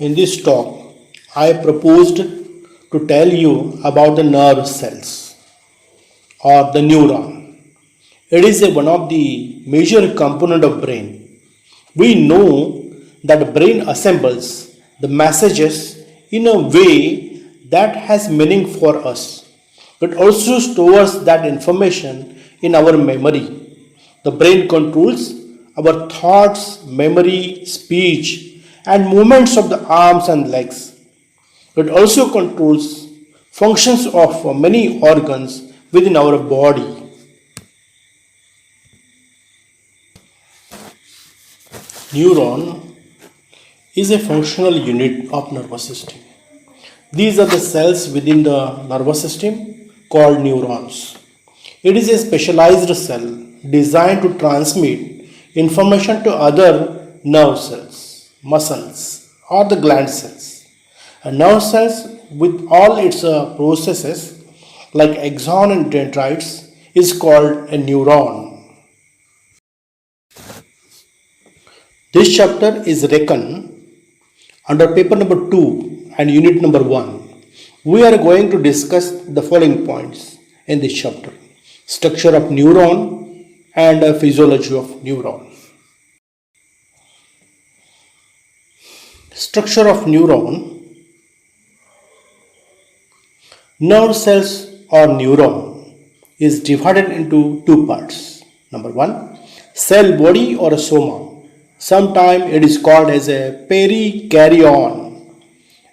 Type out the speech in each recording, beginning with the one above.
In this talk, I proposed to tell you about the nerve cells or the neuron. It is one of the major component of brain. We know that brain assembles the messages in a way that has meaning for us. It also stores that information in our memory. The brain controls our thoughts, memory, speech, and movements of the arms and legs. It also controls functions of many organs within our body. Neuron is a functional unit of nervous system. These are the cells within the nervous system called neurons. It is a specialized cell designed to transmit information to other nerve cells, muscles, or the gland cells. A nerve cells with all its processes like axon and dendrites is called a neuron. This chapter is reckoned under paper number 2 and unit number 1. We are going to discuss the following points in this chapter: structure of neuron and physiology of neuron. Structure of neuron. Nerve cells or neuron is divided into two parts. Number 1, cell body or a soma. Sometimes it is called as a perikaryon.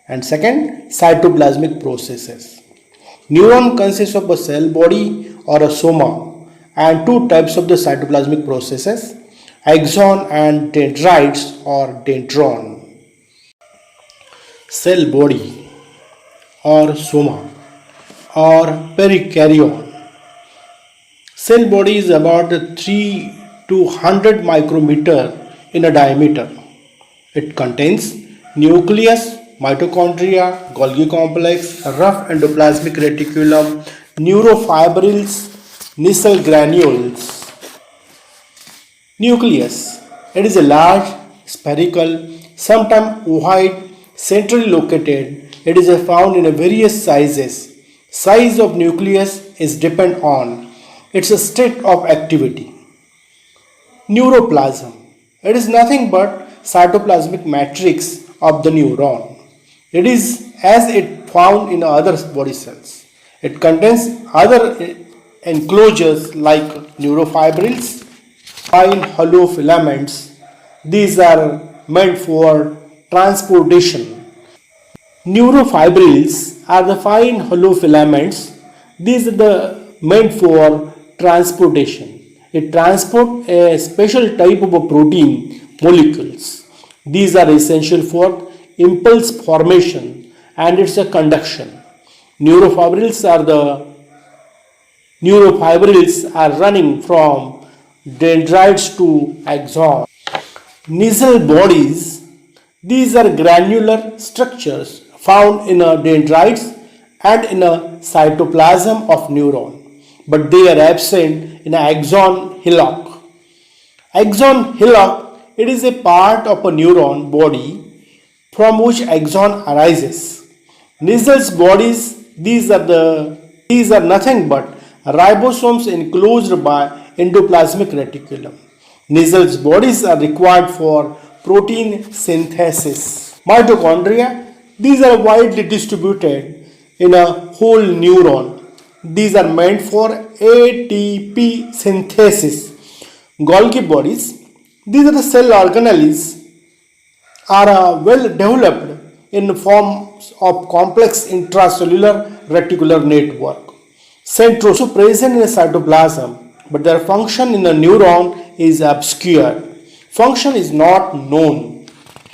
And second, cytoplasmic processes. Neuron consists of a cell body or a soma and two types of the cytoplasmic processes, axon and dendrites or dendron. Cell body or soma or perikaryon. Cell body is about 3 to 100 micrometer in a diameter. It contains nucleus, mitochondria, Golgi complex, rough endoplasmic reticulum, neurofibrils, Nissl granules. Nucleus. It is a large, spherical, sometimes ovoid, centrally located. It is found in various sizes. Size of nucleus is depend on its state of activity. Neuroplasm. It is nothing but cytoplasmic matrix of the neuron. It is as it found in other body cells. It contains other enclosures like neurofibrils, fine hollow filaments. These are meant for transportation. Neurofibrils are the fine hollow filaments. These are meant for transportation. It transports a special type of a protein molecules. These are essential for impulse formation and its a conduction. Neurofibrils are running from dendrites to axon. Nissl bodies. These are granular structures found in a dendrites and in a cytoplasm of neuron, but they are absent in an axon hillock. Axon hillock, it is a part of a neuron body from which axon arises. Nissl's bodies, these are nothing but ribosomes enclosed by endoplasmic reticulum. Nissl's bodies are required for protein synthesis. Mitochondria, these are widely distributed in a whole neuron. These are meant for ATP synthesis. Golgi bodies, these are the cell organelles, are well developed in forms of complex intracellular reticular network. Centrosome also present in the cytoplasm, but their function in the neuron is obscure. Function is not known.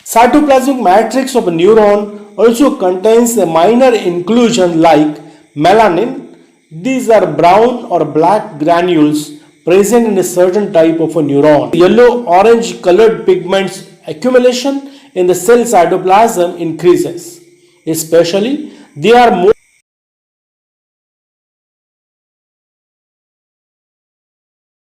Cytoplasmic matrix of a neuron also contains a minor inclusion like melanin. These are brown or black granules present in a certain type of a neuron. Yellow-orange colored pigments accumulation in the cell cytoplasm increases. Especially, they are more